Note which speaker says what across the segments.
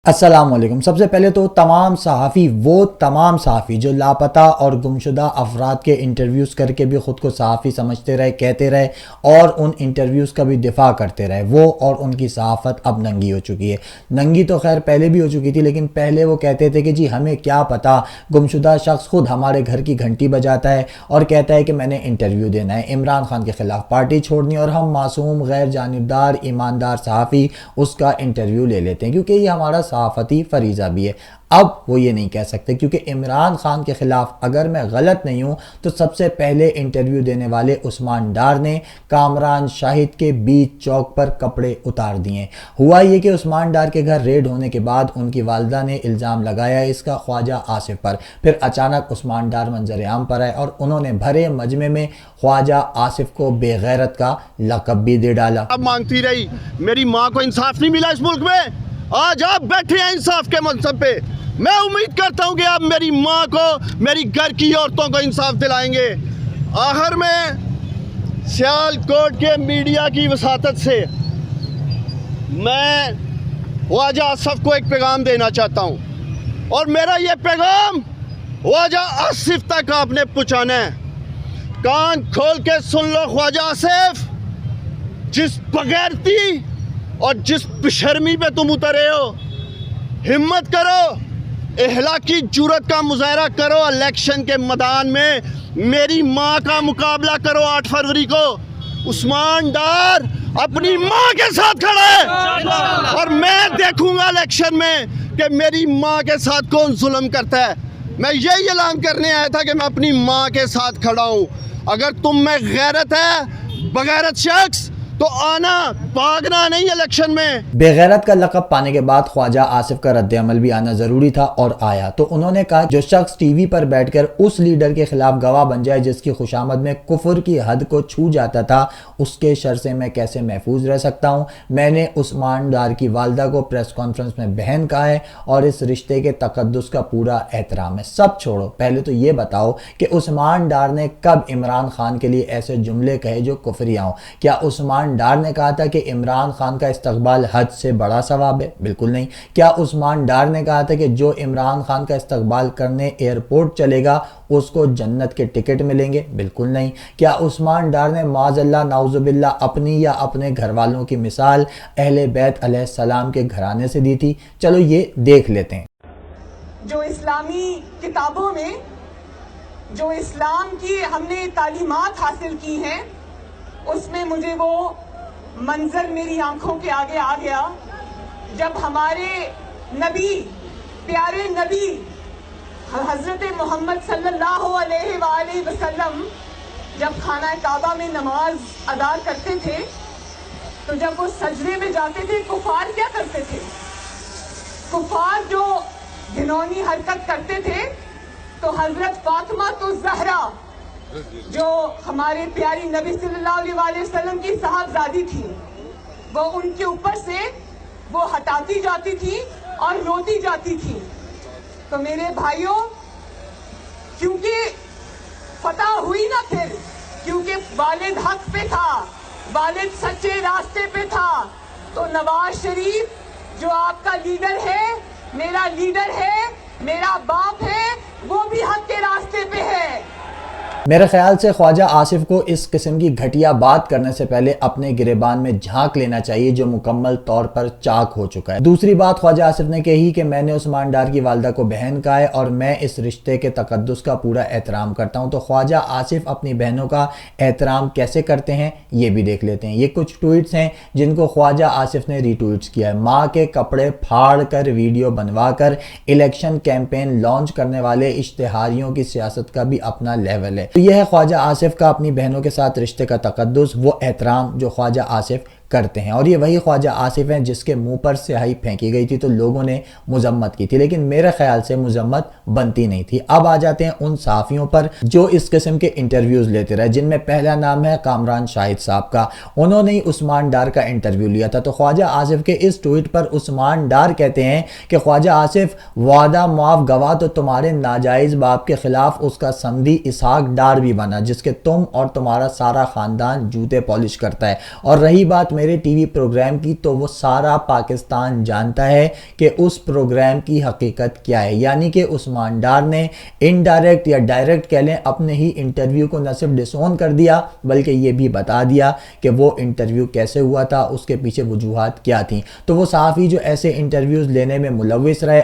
Speaker 1: अस्सलाम वालेकुम। सबसे पहले तो तमाम सहाफ़ी जो लापता और गुमशुदा अफराद के इंटरव्यूज़ करके भी ख़ुद को सहाफ़ी समझते रहे, कहते रहे और उन इंटरव्यूज़ का भी दिफा करते रहे, वो और उनकी सहाफ़त अब नंगी हो चुकी है। नंगी तो खैर पहले भी हो चुकी थी, लेकिन पहले वो कहते थे कि जी हमें क्या पता, गुमशुदा शख्स खुद हमारे घर की घंटी बजाता है और कहता है कि मैंने इंटरव्यू देना है, इमरान खान के ख़िलाफ़ पार्टी छोड़नी और हम मासूम गैर जानिबदार ईमानदार सहाफ़ी उसका इंटरव्यू ले लेते हैं, क्योंकि ये हमारा सहाफ़ती फरीज़ा भी है। अब वो ये नहीं कह सकते, क्योंकि इमरान खान के ख़िलाफ़ अगर मैं गलत नहीं हूँ तो सबसे पहले इंटरव्यू देने वाले उस्मान डार ने कामरान शाहिद के बीच चौक पर कपड़े उतार दिए। हुआ ये कि उस्मान डार के घर रेड होने के बाद उनकी वालदा ने इल्ज़ाम लगाया इसका ख्वाजा आसिफ पर। फिर अचानक उस्मान डार मंजर आम पर आए और उन्होंने भरे मजमे में ख्वाजा आसिफ को बेगैरत का लक़ब भी दे डाला।
Speaker 2: अब मांगती रही, मेरी माँ को इंसाफ नहीं मिला इस मुल्क में, आज आप बैठे हैं इंसाफ के मनसब पे। मैं उम्मीद करता हूं कि आप मेरी माँ को, मेरी घर की औरतों को इंसाफ दिलाएंगे। आखिर में सियालकोट के मीडिया की वसातत से मैं ख्वाजा आसिफ को एक पैगाम देना चाहता हूं, और मेरा ये पैगाम ख्वाजा आसिफ तक आपने पहुँचाना है। कान खोल के सुन लो ख्वाजा आसिफ, जिस बगैरती और जिस बेशर्मी पे तुम उतरे हो, हिम्मत करो, इहलाकी जुर्रत का मुजाहरा करो, इलेक्शन के मैदान में मेरी माँ का मुकाबला करो 8 फरवरी को। उस्मान डार अपनी माँ के साथ खड़ा है और मैं देखूंगा इलेक्शन में कि मेरी माँ के साथ कौन जुल्म करता है। मैं यही ऐलान करने आया था कि मैं अपनी माँ के साथ खड़ा हूँ। अगर तुम में गैरत है, बगैरत शख्स, तो आना, भागना नहीं इलेक्शन में।
Speaker 1: बेगैरत का लक़ब पाने के बाद ख्वाजा आसिफ का रद्द अमल भी आना ज़रूरी था और आया। तो उन्होंने कहा जो शख्स टीवी पर बैठकर उस लीडर के खिलाफ गवाह बन जाए जिसकी खुशामद में कुफर की हद को छू जाता था, उसके शर से मैं कैसे महफूज रह सकता हूँ। मैंने उस्मान डार की वालदा को प्रेस कॉन्फ्रेंस में बहन कहा है और इस रिश्ते के तकद्दुस का पूरा एहतराम है। सब छोड़ो, पहले तो ये बताओ कि उस्मान डार ने कब इमरान खान के लिए ऐसे जुमले कहे जो कुफरिया हों। क्या उस्मान डार ने कहा था कि इमरान खान का इस्तकबाल हज से बड़ा सवाब है? बिल्कुल नहीं। क्या उस्मान डार ने कहा था कि जो इमरान खान का इस्तकबाल करने एयरपोर्ट चलेगा उसको जन्नत के टिकट मिलेंगे? बिल्कुल नहीं। क्या उस्मान डार ने माज़ल्ला नाउज़ुबिल्ला अपनी या अपने घर वालों की मिसाल अहले बैत अलैहिस्सलाम के घराने से दी थी? चलो ये देख लेते हैं।
Speaker 3: जो इस्लामी किताबों में जो इस्लाम की हमने तालीमात हासिल की हैं, उसमें मुझे वो मंजर मेरी आंखों के आगे आ गया जब हमारे नबी, प्यारे नबी हजरत मोहम्मद सल्लल्लाहु अलैहि वसल्लम जब खाना काबा में नमाज अदा करते थे, तो जब वो सजदे में जाते थे, कुफार क्या करते थे? कुफार जो घिनौनी हरकत करते थे, तो हजरत फातिमा तो ज़हरा जो हमारे प्यारी नबी सल्लल्लाहु अलैहि वसल्लम की साहबजादी थी, वो उनके ऊपर से वो हटाती जाती थी और रोती जाती थी। तो मेरे भाइयों, क्योंकि फतह हुई ना, फिर क्योंकि वालिद हक पे था, वालिद सच्चे रास्ते पे था, तो नवाज शरीफ जो आपका लीडर है, मेरा लीडर है, मेरा बाप है, वो भी हक के रास्ते पे है।
Speaker 1: मेरे ख्याल से ख्वाजा आसिफ को इस किस्म की घटिया बात करने से पहले अपने गिरेबान में झांक लेना चाहिए जो मुकम्मल तौर पर चाक हो चुका है। दूसरी बात ख्वाजा आसिफ ने कही कि मैंने उस्मान डार की वालदा को बहन कहा है और मैं इस रिश्ते के तकद्दुस का पूरा एहतराम करता हूं। तो ख्वाजा आसिफ अपनी बहनों का एहतराम कैसे करते हैं ये भी देख लेते हैं। ये कुछ ट्वीट्स हैं जिनको ख्वाजा आसिफ ने रीट्वीट्स किया है। माँ के कपड़े फाड़ कर वीडियो बनवा कर इलेक्शन कैंपेन लॉन्च करने वाले इश्तिहारियों की सियासत का भी अपना लेवल है। तो यह है ख्वाजा आसिफ का अपनी बहनों के साथ रिश्ते का तकद्दुस, वो एहतराम जो ख्वाजा आसिफ करते हैं। और ये वही ख्वाजा आसिफ हैं जिसके मुंह पर स्याही फेंकी गई थी तो लोगों ने मुजम्मत की थी, लेकिन मेरे ख्याल से मुजम्मत बनती नहीं थी। अब आ जाते हैं उन सहाफ़ियों पर जो इस किस्म के इंटरव्यूज़ लेते रहे, जिनमें पहला नाम है कामरान शाहिद साहब का। उन्होंने ही उस्मान डार का इंटरव्यू लिया था। तो ख्वाजा आसिफ के इस ट्वीट पर उस्मान डार कहते हैं कि ख्वाजा आसिफ, वादा मुआफ गवाह तो तुम्हारे नाजायज़ बाप के खिलाफ उसका समधी इसहाक डार भी बना, जिसके तुम और तुम्हारा सारा ख़ानदान जूते पॉलिश करता है। और रही बात मेरे टीवी प्रोग्राम की, तो वो सारा पाकिस्तान जानता है कि उस प्रोग्राम की हकीकत क्या है। यानी कि उस्मान डार ने इनडायरेक्ट या डायरेक्ट कह लें अपने ही इंटरव्यू को न सिर्फ डिसोन कर दिया बल्कि ये भी बता दिया कि वो इंटरव्यू कैसे हुआ था, उसके पीछे वजूहात क्या थी। तो वो सहाफ़ी जो ऐसे इंटरव्यूज़ लेने में मुलव्विस रहे,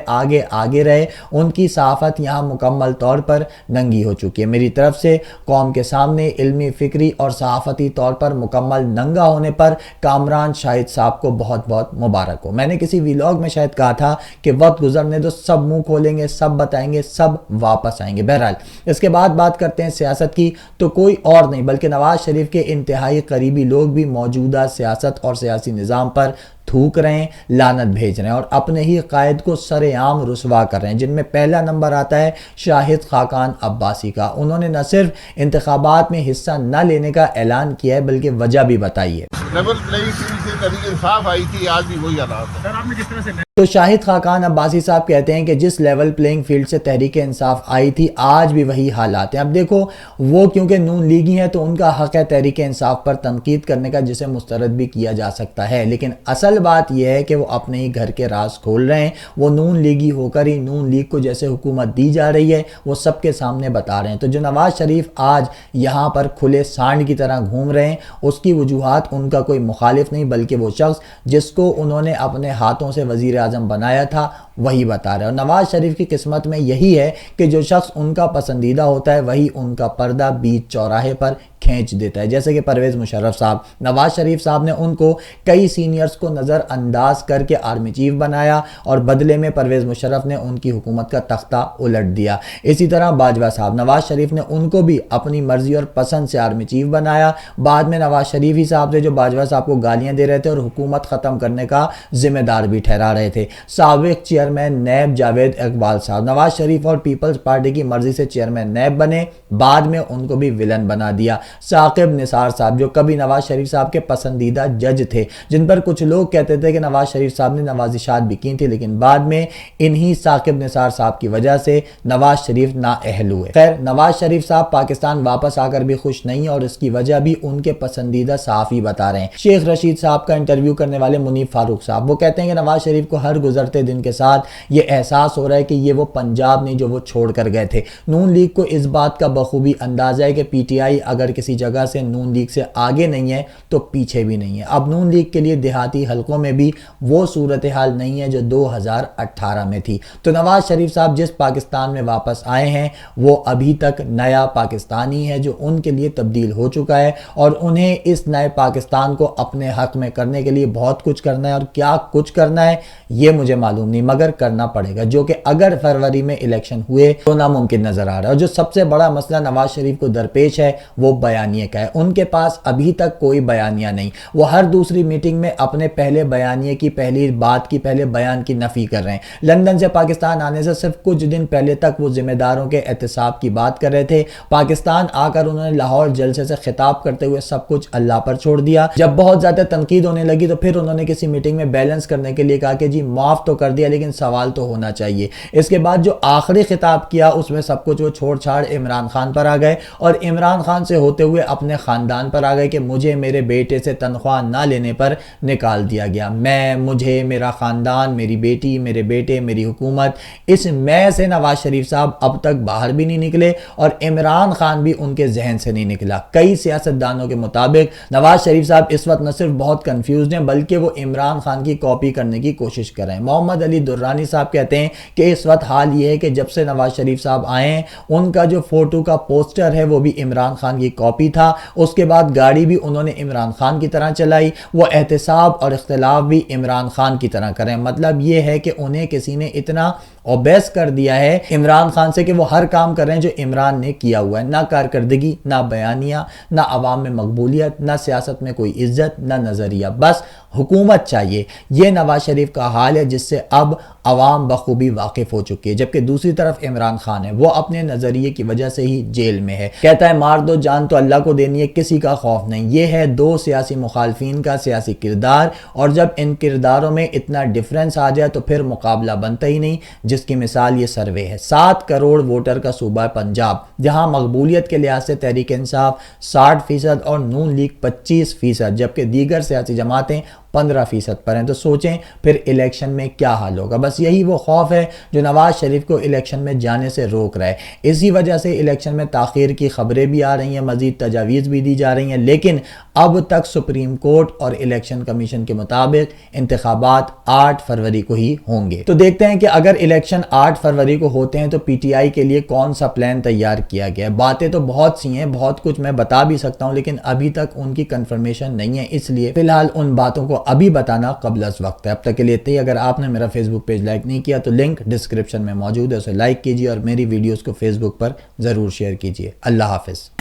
Speaker 1: आगे रहे, उनकी सहाफ़त यहाँ मुकम्मल तौर पर नंगी हो चुकी है। मेरी तरफ से कौम के सामने इल्मी, फ़िक्री और सहाफ़ती तौर पर मुकम्मल नंगा होने पर कामरान शाहिद साहब को बहुत बहुत मुबारक हो। मैंने किसी व्लॉग में शायद कहा था कि वक्त गुजरने दो, सब मुंह खोलेंगे, सब बताएंगे, सब वापस आएंगे। बहरहाल इसके बाद बात करते हैं सियासत की, तो कोई और नहीं बल्कि नवाज शरीफ के इंतहाई करीबी लोग भी मौजूदा सियासत और सियासी निज़ाम पर थूक रहे हैं, लानत भेज रहे हैं और अपने ही कायद को सरेआम रुसवा कर रहे हैं, जिनमें पहला नंबर आता है शाहिद खाकान अब्बासी का। उन्होंने न सिर्फ इंतखाबात में हिस्सा न लेने का ऐलान किया है बल्कि वजह भी बताई है।
Speaker 4: लेवल प्लेइंग फील्ड से कभी इंसाफ आई थी, आज भी वही हालात है। सर आपने जिस तरह से
Speaker 1: तो शाहिद खाकान अब्बासी साहब कहते हैं कि जिस लेवल प्लेइंग फील्ड से तहरीक इंसाफ आई थी आज भी वही हालात हैं। अब देखो वो क्योंकि नून लीगी हैं तो उनका हक है तहरीक इंसाफ पर तनकीद करने का, जिसे मुस्तरद भी किया जा सकता है, लेकिन असल बात यह है कि वो अपने ही घर के राज खोल रहे हैं। वो नून लीगी होकर ही नून लीग को जैसे हुकूमत दी जा रही है वो सबके सामने बता रहे हैं। तो जो नवाज शरीफ आज यहाँ पर खुले सांड की तरह घूम रहे हैं उसकी वजूहात उनका कोई मुखालिफ नहीं बल्कि वो शख्स जिसको उन्होंने अपने हाथों से वजीर आजम बनाया था वही बता रहे हैं। और नवाज शरीफ की किस्मत में यही है कि जो शख्स उनका पसंदीदा होता है वही उनका पर्दा बीच चौराहे पर खींच देता है, जैसे कि परवेज़ मुशर्रफ साहब। नवाज शरीफ साहब ने उनको कई सीनियर्स को नज़रअंदाज करके आर्मी चीफ बनाया और बदले में परवेज़ मुशर्रफ ने उनकी हुकूमत का तख्ता उलट दिया। इसी तरह बाजवा साहब, नवाज शरीफ ने उनको भी अपनी मर्जी और पसंद से आर्मी चीफ बनाया। बाद में नवाज शरीफ ही साहब थे जो बाजवा साहब को गालियाँ दे रहे थे और हुकूमत ख़त्म करने का जिम्मेदार भी ठहरा रहे थे। साबिक चेयरमैन नैब जावेद इकबाल साहब नवाज शरीफ और पीपल्स पार्टी की मर्जी से चेयरमैन नैब बने, बाद में उनको भी विलन बना दिया। साकिब निसार साहब जो कभी नवाज शरीफ साहब के पसंदीदा जज थे, जिन पर कुछ लोग कहते थे कि नवाज शरीफ साहब ने नवाजिशात भी की थी, लेकिन बाद में इन्हीं साकिब निसार साहब की वजह से नवाज शरीफ नाअहल हुए। खैर, नवाज शरीफ साहब पाकिस्तान वापस आकर भी खुश नहीं और इसकी वजह भी उनके पसंदीदा सहाफ़ी बता रहे हैं। शेख रशीद साहब का इंटरव्यू करने वाले मुनीफ फारूक साहब, वो कहते हैं कि नवाज शरीफ को हर गुजरते दिन के साथ ये एहसास हो रहा है कि ये वो पंजाब नहीं जो वो छोड़ कर गए थे। नून लीग को इस बात का बखूबी अंदाजा है कि पीटीआई अगर किसी जगह से नून लीग से आगे नहीं है तो पीछे भी नहीं है। अब नून लीग के लिए देहाती हलकों में भी वो सूरत हाल नहीं है जो 2018 में थी। तो नवाज शरीफ साहब जिस पाकिस्तान में वापस आए हैं वो अभी तक नया पाकिस्तान ही है जो उनके लिए तब्दील हो चुका है और उन्हें इस नए पाकिस्तान को अपने हक में करने के लिए बहुत कुछ करना है। और क्या कुछ करना है ये मुझे मालूम नहीं, मगर करना पड़ेगा, जो कि अगर फरवरी में इलेक्शन हुए तो नामुमकिन नजर आ रहा है। और जो सबसे बड़ा मसला नवाज शरीफ को दरपेश है वो बयानिए का है। उनके पास अभी तक कोई बयानिया नहीं। वो हर दूसरी मीटिंग में अपने पहले बयानिए की, पहली बात की, पहले बयान की नफी कर रहे हैं। लंदन से पाकिस्तान आने से सिर्फ कुछ दिन पहले तक वो जिम्मेदारों के एहतसाब की बात कर रहे थे। पाकिस्तान आकर उन्होंने लाहौर जलसे से खिताब करते हुए सब कुछ अल्लाह पर छोड़ दिया। जब बहुत ज्यादा तनकीद होने लगी तो फिर उन्होंने किसी मीटिंग में बैलेंस करने के लिए कहा कि जी माफ तो कर दिया लेकिन सवाल तो होना चाहिए। इसके बाद जो आखिरी खिताब किया उसमें सब कुछ वो छोड़ छाड़ इमरान खान पर आ गए और इमरान खान से होते हुए अपने खानदान पर आ गए कि मुझे मेरे बेटे से तनख्वाह ना लेने पर निकाल दिया गया। मुझे, मेरा खानदान, मेरी बेटी, मेरे बेटे, मेरी हुकूमत, इस मैं से नवाज शरीफ साहब अब तक बाहर भी नहीं निकले और इमरान खान भी उनके जहन से नहीं निकला। कई सियासतदानों के मुताबिक नवाज शरीफ साहब इस वक्त न सिर्फ बहुत कंफ्यूज हैं बल्कि वो इमरान खान की कॉपी करने की कोशिश कर रहे हैं। मोहम्मद अली दुर्रानी साहब कहते हैं कि इस वक्त हाल ये है कि जब से नवाज शरीफ साहब आए हैं उनका जो फोटो का पोस्टर है वो भी इमरान खान की कॉपी था। उसके बाद गाड़ी भी उन्होंने इमरान खान की तरह चलाई, वो एहतसाब और इख्तिलाफ भी इमरान खान की तरह करें। मतलब ये है कि उन्हें किसी ने इतना ओबेस कर दिया है इमरान खान से कि वो हर काम कर रहे हैं जो इमरान ने किया हुआ है। ना कारकर्दगी, ना बयानिया, ना अवाम में मकबूलियत, ना सियासत में कोई इज्जत, ना नजरिया, बस हुकूमत चाहिए। ये नवाज शरीफ का हाल है जिससे अब अवाम बखूबी वाकिफ हो चुकी है। जबकि दूसरी तरफ इमरान खान है, वो अपने नजरिए की वजह से ही जेल में है। कहता है मार दो जान तो अल्लाह को देनी है, किसी का खौफ नहीं। ये है दो सियासी मुखालफिन का सियासी किरदार, और जब इन किरदारों में इतना डिफरेंस आ जाए तो फिर मुकाबला बनता ही नहीं, जिसकी मिसाल ये सर्वे है। 7 करोड़ वोटर का सूबा पंजाब, जहां मकबूलियत के लिहाज से तहरीक इंसाफ 60% और नून लीग 25%, जबकि दीगर सियासी जमातें 15% पर हैं। तो सोचें फिर इलेक्शन में क्या हाल होगा। बस यही वो खौफ है जो नवाज शरीफ को इलेक्शन में जाने से रोक रहा है। इसी वजह से इलेक्शन में ताखीर की खबरें भी आ रही हैं, मजीद तजावीज़ भी दी जा रही हैं, लेकिन अब तक सुप्रीम कोर्ट और इलेक्शन कमीशन के मुताबिक इंतखाबात 8 फरवरी को ही होंगे। तो देखते हैं कि अगर इलेक्शन 8 फरवरी को होते हैं तो पीटीआई के लिए कौन सा प्लान तैयार किया गया है। बातें तो बहुत सी हैं, बहुत कुछ मैं बता भी सकता हूं, लेकिन अभी तक उनकी कंफर्मेशन नहीं है, इसलिए फिलहाल उन बातों को अभी बताना कबल अज़ वक्त है। अब तक के लिए इतना ही। अगर आपने मेरा फेसबुक पेज लाइक नहीं किया तो लिंक डिस्क्रिप्शन में मौजूद है, उसे लाइक कीजिए और मेरी वीडियोस को फेसबुक पर ज़रूर शेयर कीजिए। अल्लाह हाफिज़।